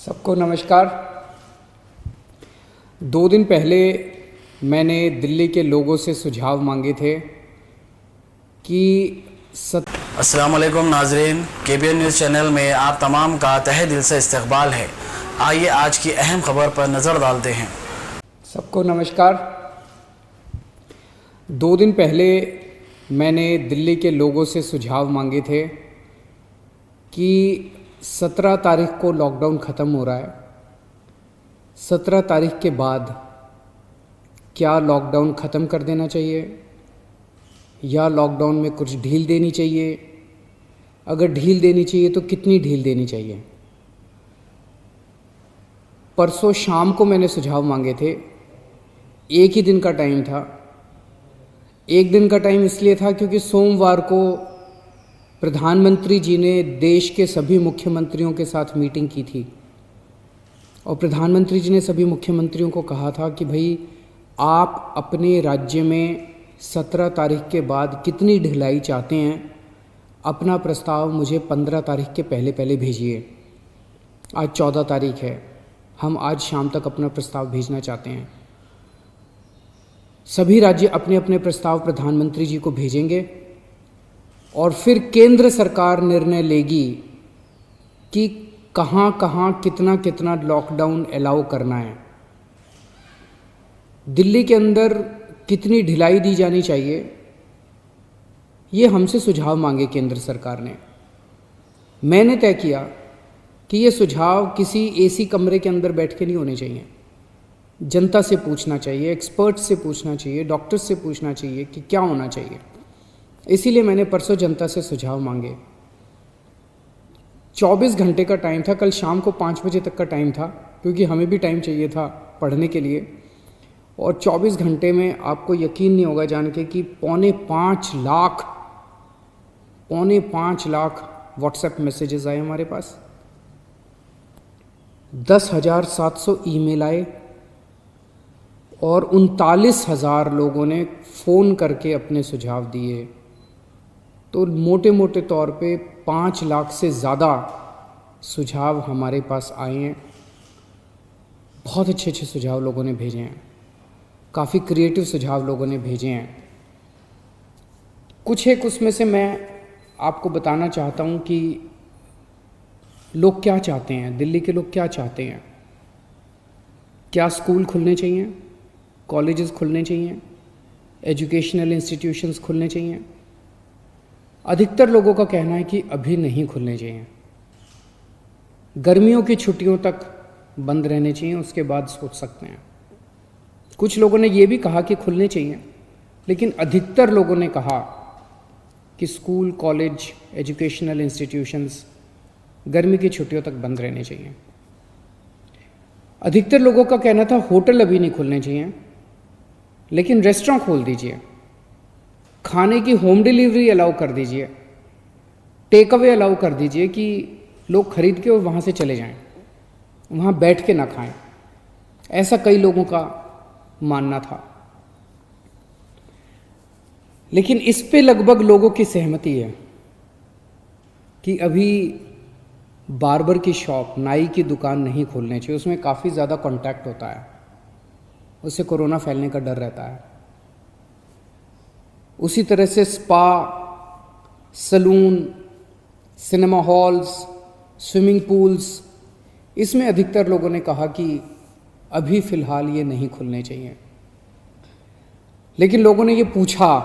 सबको नमस्कार। 2 दिन पहले मैंने दिल्ली के लोगों से सुझाव मांगे थे कि अस्सलाम वालेकुम नाजरीन, KBN न्यूज़ चैनल में आप तमाम का तहे दिल से इस्तकबाल है। आइए आज की अहम खबर पर नज़र डालते हैं। सबको नमस्कार। 2 दिन पहले मैंने दिल्ली के लोगों से सुझाव मांगे थे कि 17 तारीख को लॉकडाउन ख़त्म हो रहा है। 17 तारीख के बाद क्या लॉकडाउन ख़त्म कर देना चाहिए या लॉकडाउन में कुछ ढील देनी चाहिए? अगर ढील देनी चाहिए तो कितनी ढील देनी चाहिए? परसों शाम को मैंने सुझाव मांगे थे। एक ही दिन का टाइम था। एक दिन का टाइम इसलिए था क्योंकि सोमवार को प्रधानमंत्री जी ने देश के सभी मुख्यमंत्रियों के साथ मीटिंग की थी और प्रधानमंत्री जी ने सभी मुख्यमंत्रियों को कहा था कि भाई आप अपने राज्य में 17 तारीख के बाद कितनी ढिलाई चाहते हैं, अपना प्रस्ताव मुझे 15 तारीख के पहले पहले भेजिए। आज 14 तारीख है, हम आज शाम तक अपना प्रस्ताव भेजना चाहते हैं। सभी राज्य अपने अपने प्रस्ताव प्रधानमंत्री जी को भेजेंगे और फिर केंद्र सरकार निर्णय लेगी कि कहाँ कहाँ कितना कितना लॉकडाउन अलाउ करना है, दिल्ली के अंदर कितनी ढिलाई दी जानी चाहिए। ये हमसे सुझाव मांगे केंद्र सरकार ने। मैंने तय किया कि ये सुझाव किसी एसी कमरे के अंदर बैठ के नहीं होने चाहिए। जनता से पूछना चाहिए, एक्सपर्ट से पूछना चाहिए, डॉक्टर से पूछना चाहिए कि क्या होना चाहिए। इसीलिए मैंने परसों जनता से सुझाव मांगे। 24 घंटे का टाइम था। कल शाम को 5 बजे तक का टाइम था क्योंकि हमें भी टाइम चाहिए था पढ़ने के लिए। और 24 घंटे में आपको यकीन नहीं होगा जान के कि पौने 5 लाख व्हाट्सएप मैसेजेस आए हमारे पास, 10,700 ईमेल आए और 39,000 लोगों ने फ़ोन करके अपने सुझाव दिए। तो मोटे मोटे तौर पे 5 लाख से ज़्यादा सुझाव हमारे पास आए हैं। बहुत अच्छे अच्छे सुझाव लोगों ने भेजे हैं, काफ़ी क्रिएटिव सुझाव लोगों ने भेजे हैं। कुछ एक उसमें से मैं आपको बताना चाहता हूँ कि लोग क्या चाहते हैं, दिल्ली के लोग क्या चाहते हैं। क्या स्कूल खुलने चाहिए, कॉलेजेस खुलने चाहिए, एजुकेशनल इंस्टीट्यूशंस खुलने चाहिए? अधिकतर लोगों का कहना है कि अभी नहीं खुलने चाहिए, गर्मियों की छुट्टियों तक बंद रहने चाहिए, उसके बाद सोच सकते हैं। कुछ लोगों ने ये भी कहा कि खुलने चाहिए, लेकिन अधिकतर लोगों ने कहा कि स्कूल, कॉलेज, एजुकेशनल इंस्टीट्यूशंस गर्मी की छुट्टियों तक बंद रहने चाहिए। अधिकतर लोगों का कहना था होटल अभी नहीं खुलने चाहिए, लेकिन रेस्टोरेंट खोल दीजिए, खाने की होम डिलीवरी अलाउ कर दीजिए, टेक अवे अलाउ कर दीजिए कि लोग खरीद के और वहाँ से चले जाएं, वहाँ बैठ के ना खाएं। ऐसा कई लोगों का मानना था। लेकिन इस पे लगभग लोगों की सहमति है कि अभी बार्बर की शॉप, नाई की दुकान नहीं खोलनी चाहिए। उसमें काफ़ी ज़्यादा कांटेक्ट होता है, उससे कोरोना फैलने का डर रहता है। उसी तरह से spa, salon, cinema halls, swimming pools, इसमें अधिकतर लोगों ने कहा कि अभी फ़िलहाल ये नहीं खुलने चाहिए। लेकिन लोगों ने ये पूछा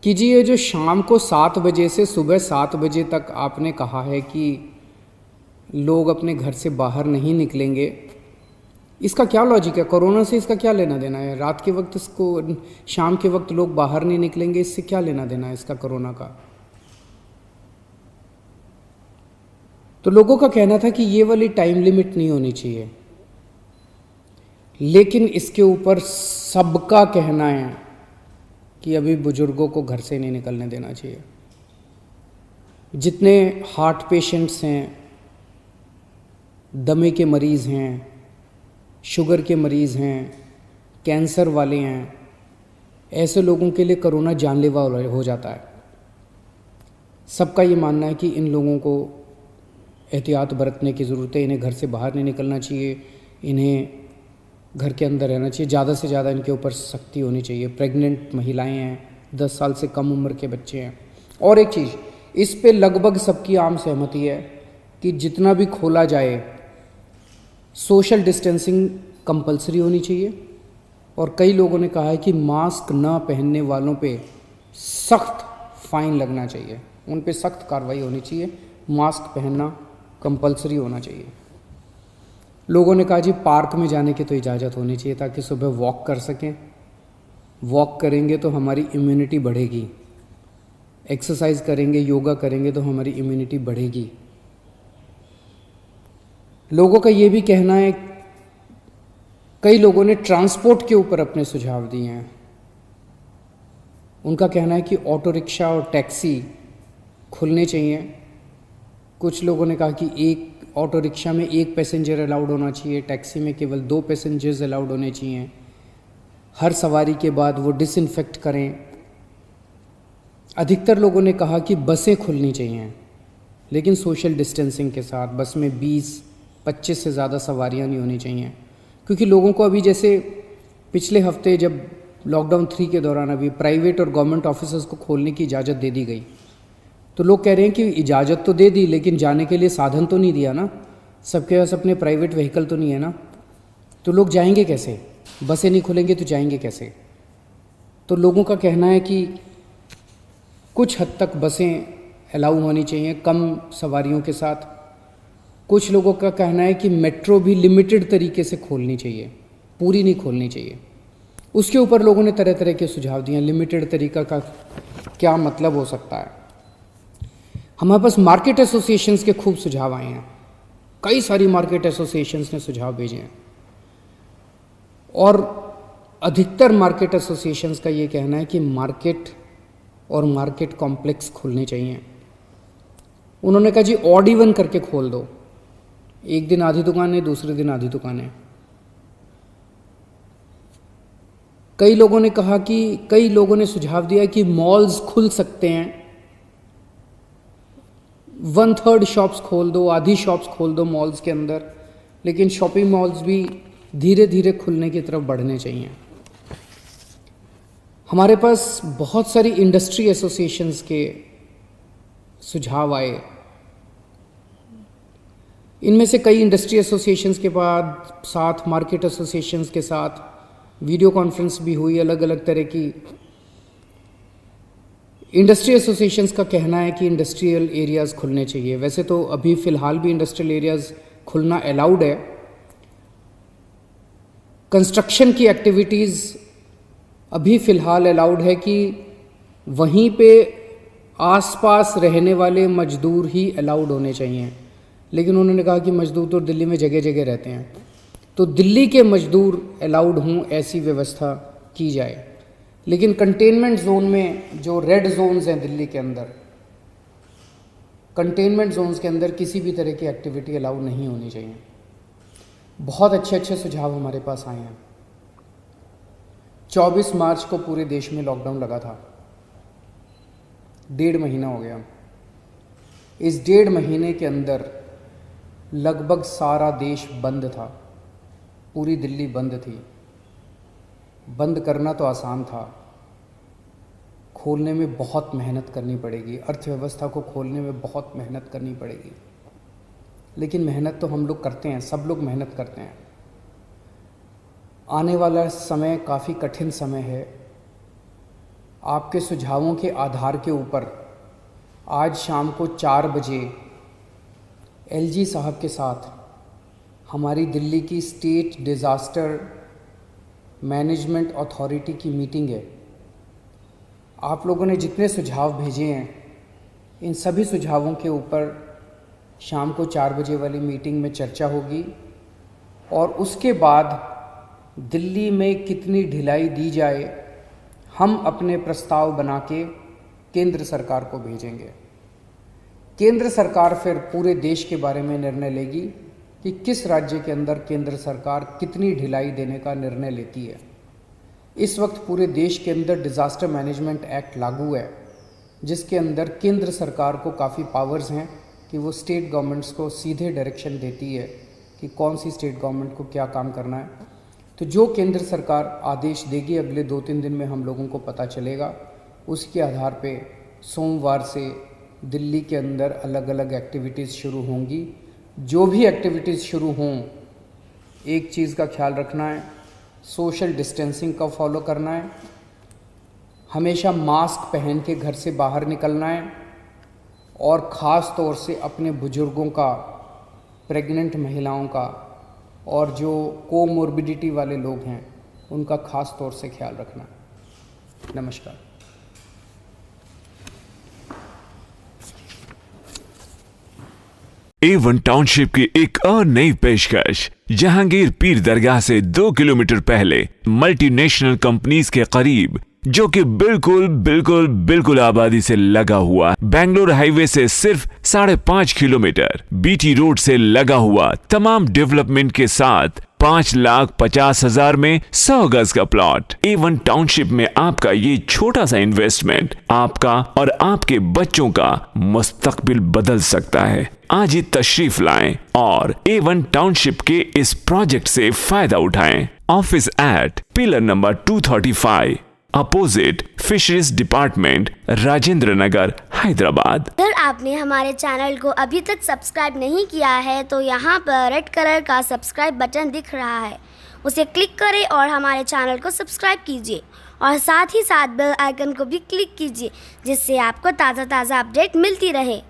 कि जी ये जो शाम को 7 बजे से सुबह 7 बजे तक आपने कहा है कि लोग अपने घर से बाहर नहीं निकलेंगे, इसका क्या लॉजिक है? कोरोना से इसका क्या लेना देना है? रात के वक्त इसको, शाम के वक्त लोग बाहर नहीं निकलेंगे, इससे क्या लेना देना है इसका कोरोना का? तो लोगों का कहना था कि ये वाली टाइम लिमिट नहीं होनी चाहिए। लेकिन इसके ऊपर सबका कहना है कि अभी बुजुर्गों को घर से नहीं निकलने देना चाहिए। जितने हार्ट पेशेंट्स हैं, दमे के मरीज़ हैं, शुगर के मरीज़ हैं, कैंसर वाले हैं, ऐसे लोगों के लिए कोरोना जानलेवा हो जाता है। सबका ये मानना है कि इन लोगों को एहतियात बरतने की ज़रूरत है। इन्हें घर से बाहर नहीं निकलना चाहिए, इन्हें घर के अंदर रहना चाहिए। ज़्यादा से ज़्यादा इनके ऊपर सख्ती होनी चाहिए। प्रेग्नेंट महिलाएं हैं, 10 साल से कम उम्र के बच्चे हैं। और एक चीज़, इस पे लगभग सबकी आम सहमति है कि जितना भी खोला जाए सोशल डिस्टेंसिंग कंपलसरी होनी चाहिए। और कई लोगों ने कहा है कि मास्क ना पहनने वालों पे सख्त फ़ाइन लगना चाहिए, उन पे सख्त कार्रवाई होनी चाहिए। मास्क पहनना कंपलसरी होना चाहिए। लोगों ने कहा जी पार्क में जाने की तो इजाज़त होनी चाहिए ताकि सुबह वॉक कर सकें। वॉक करेंगे तो हमारी इम्यूनिटी बढ़ेगी, एक्सरसाइज करेंगे, योगा करेंगे तो हमारी इम्यूनिटी बढ़ेगी। लोगों का ये भी कहना है, कई लोगों ने ट्रांसपोर्ट के ऊपर अपने सुझाव दिए हैं। उनका कहना है कि ऑटो रिक्शा और टैक्सी खुलने चाहिए। कुछ लोगों ने कहा कि एक ऑटो रिक्शा में 1 पैसेंजर अलाउड होना चाहिए, टैक्सी में केवल 2 पैसेंजर्स अलाउड होने चाहिए। हर सवारी के बाद वो डिसइंफेक्ट करें। अधिकतर लोगों ने कहा कि बसें खुलनी चाहिए, लेकिन सोशल डिस्टेंसिंग के साथ। बस में 20-25 से ज़्यादा सवारियां नहीं होनी चाहिए, क्योंकि लोगों को अभी जैसे पिछले हफ्ते जब लॉकडाउन 3 के दौरान अभी प्राइवेट और गवर्नमेंट ऑफिसेज को खोलने की इजाज़त दे दी गई, तो लोग कह रहे हैं कि इजाज़त तो दे दी लेकिन जाने के लिए साधन तो नहीं दिया ना, सबके पास अपने प्राइवेट व्हीकल तो नहीं है ना, तो लोग जाएंगे कैसे? बसें नहीं खुलेंगे तो जाएंगे कैसे? तो लोगों का कहना है कि कुछ हद तक बसें अलाउ होनी चाहिए कम सवारियों के साथ। कुछ लोगों का कहना है कि मेट्रो भी लिमिटेड तरीके से खोलनी चाहिए, पूरी नहीं खोलनी चाहिए। उसके ऊपर लोगों ने तरह तरह के सुझाव दिए। लिमिटेड तरीका का क्या मतलब हो सकता है? हमारे पास मार्केट एसोसिएशंस के खूब सुझाव आए हैं, कई सारी मार्केट एसोसिएशंस ने सुझाव भेजे हैं, और अधिकतर मार्केट एसोसिएशंस का ये कहना है कि मार्केट और मार्केट कॉम्प्लेक्स खुलने चाहिए। उन्होंने कहा जी ऑड इवन करके खोल दो, एक दिन आधी दुकानें, दूसरे दिन आधी दुकानें। कई लोगों ने कहा कि कई लोगों ने सुझाव दिया कि मॉल्स खुल सकते हैं, 1/3 शॉप्स खोल दो, आधी शॉप्स खोल दो मॉल्स के अंदर, लेकिन शॉपिंग मॉल्स भी धीरे धीरे खुलने की तरफ बढ़ने चाहिए। हमारे पास बहुत सारी इंडस्ट्री एसोसिएशंस के सुझाव आए। इनमें से कई इंडस्ट्री एसोसिएशंस के बाद साथ मार्केट एसोसिएशंस के साथ वीडियो कॉन्फ्रेंस भी हुई। अलग अलग तरह की इंडस्ट्री एसोसिएशंस का कहना है कि इंडस्ट्रियल एरियाज़ खुलने चाहिए। वैसे तो अभी फ़िलहाल भी इंडस्ट्रियल एरियाज़ खुलना अलाउड है। कंस्ट्रक्शन की एक्टिविटीज़ अभी फ़िलहाल अलाउड है कि वहीं पे आसपास रहने वाले मजदूर ही अलाउड होने चाहिए, लेकिन उन्होंने कहा कि मजदूर तो दिल्ली में जगह जगह रहते हैं, तो दिल्ली के मजदूर अलाउड हों ऐसी व्यवस्था की जाए। लेकिन कंटेनमेंट जोन में जो रेड जोन्स हैं दिल्ली के अंदर, कंटेनमेंट जोन्स के अंदर किसी भी तरह की एक्टिविटी अलाउ नहीं होनी चाहिए। बहुत अच्छे अच्छे सुझाव हमारे पास आए हैं। 24 मार्च को पूरे देश में लॉकडाउन लगा था, 1.5 महीना हो गया। इस 1.5 महीने के अंदर लगभग सारा देश बंद था, पूरी दिल्ली बंद थी। बंद करना तो आसान था, खोलने में बहुत मेहनत करनी पड़ेगी, अर्थव्यवस्था को खोलने में बहुत मेहनत करनी पड़ेगी। लेकिन मेहनत तो हम लोग करते हैं, सब लोग मेहनत करते हैं। आने वाला समय काफ़ी कठिन समय है। आपके सुझावों के आधार के ऊपर आज शाम को 4 बजे एलजी साहब के साथ हमारी दिल्ली की स्टेट डिज़ास्टर मैनेजमेंट अथॉरिटी की मीटिंग है। आप लोगों ने जितने सुझाव भेजे हैं, इन सभी सुझावों के ऊपर शाम को 4 बजे वाली मीटिंग में चर्चा होगी, और उसके बाद दिल्ली में कितनी ढिलाई दी जाए, हम अपने प्रस्ताव बना के केंद्र सरकार को भेजेंगे। केंद्र सरकार फिर पूरे देश के बारे में निर्णय लेगी कि किस राज्य के अंदर केंद्र सरकार कितनी ढिलाई देने का निर्णय लेती है। इस वक्त पूरे देश के अंदर डिज़ास्टर मैनेजमेंट एक्ट लागू है, जिसके अंदर केंद्र सरकार को काफ़ी पावर्स हैं कि वो स्टेट गवर्नमेंट्स को सीधे डायरेक्शन देती है कि कौन सी स्टेट गवर्नमेंट को क्या काम करना है। तो जो केंद्र सरकार आदेश देगी अगले 2-3 दिन में हम लोगों को पता चलेगा। उसके आधार पे सोमवार से दिल्ली के अंदर अलग अलग एक्टिविटीज़ शुरू होंगी। जो भी एक्टिविटीज़ शुरू हों, एक चीज़ का ख्याल रखना है, सोशल डिस्टेंसिंग का फॉलो करना है, हमेशा मास्क पहन के घर से बाहर निकलना है, और ख़ास तौर से अपने बुज़ुर्गों का, प्रेग्नेंट महिलाओं का और जो कोमोर्बिडिटी वाले लोग हैं उनका ख़ास तौर से ख्याल रखना है। नमस्कार। A1 टाउनशिप की एक और नई पेशकश। जहांगीर पीर दरगाह से 2 किलोमीटर पहले मल्टीनेशनल कंपनीज के करीब, जो कि बिल्कुल आबादी से लगा हुआ, बेंगलोर हाईवे से सिर्फ 5.5 किलोमीटर, बीटी रोड से लगा हुआ, तमाम डेवलपमेंट के साथ 5,50,000 में 100 गज का प्लॉट। A1 टाउनशिप में आपका ये छोटा सा इन्वेस्टमेंट आपका और आपके बच्चों का मुस्तकबिल बदल सकता है। आज ही तशरीफ लाएं और A1 टाउनशिप के इस प्रोजेक्ट से फायदा उठाएं। Office at pillar number 235 opposite fisheries department, Rajendra Nagar, Hyderabad. अगर आपने हमारे चैनल को अभी तक सब्सक्राइब नहीं किया है तो यहाँ पर रेड कलर का सब्सक्राइब बटन दिख रहा है, उसे क्लिक करें और हमारे चैनल को सब्सक्राइब कीजिए और साथ ही साथ बेल आइकन को भी क्लिक कीजिए, जिससे आपको ताज़ा अपडेट मिलती रहे।